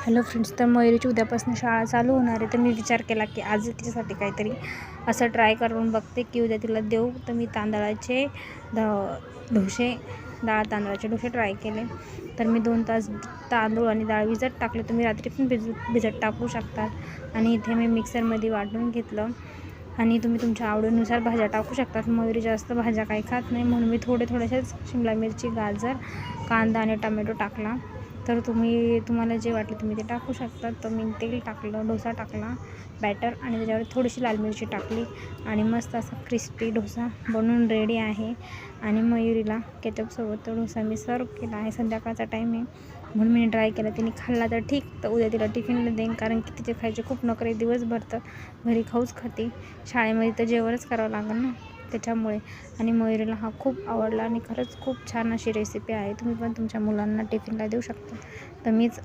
Hello friends, तर मयुरीची उद्यापासून शाळा चालू होणार आहे. तर मी विचार केला की आज तिच्यासाठी काहीतरी असं ट्राय करून बघते की उद्या तिला देऊ. तर मी तांदळाचे तांदळाचे डोसे ट्राय केले. तर मी 2 तास तांदूळ आणि डाळ भिजत टाकले. तुम्ही रात्री पण भिजत टाकू शकतात. आणि इथे मी मिक्सरमध्ये वाटून घेतलं. आणि तुम्ही तुमच्या आवडीनुसार भाज्या टाकू शकतात. मयुरी जास्त भाज्या काही खात नाही, म्हणून मी थोड्याशाच शिमला मिरची, गाजर, कांदा आणि टमॅटो टाकला. तर तुम्हाला जे वाटलं तुम्ही ते टाकू शकता. तर मी तेल टाकलं, डोसा टाकला बॅटर, आणि त्याच्यावर थोडीशी लाल मिरची टाकली आणि मस्त असा क्रिस्पी डोसा बनवून रेडी आहे. आणि मयुरीला केचपसोबत तो डोसा मी सर्व केला आहे. संध्याकाळचा टाईम आहे म्हणून मी ट्राय केला. तिने खाल्ला तर ठीक, तर उद्या तिला टिफिनला देईन, कारण की तिचे खायचे खूप नखरे दिवसभर. तर घरी खाऊच खाते, शाळेमध्ये तर जेवणच करावं लागेल ना, त्याच्यामुळे. आणि मयुरीला हा खूप आवडला आणि खरंच खूप छान अशी रेसिपी आहे. तुम्ही पण तुमच्या मुलांना टिफिनला देऊ शकता. तर मीच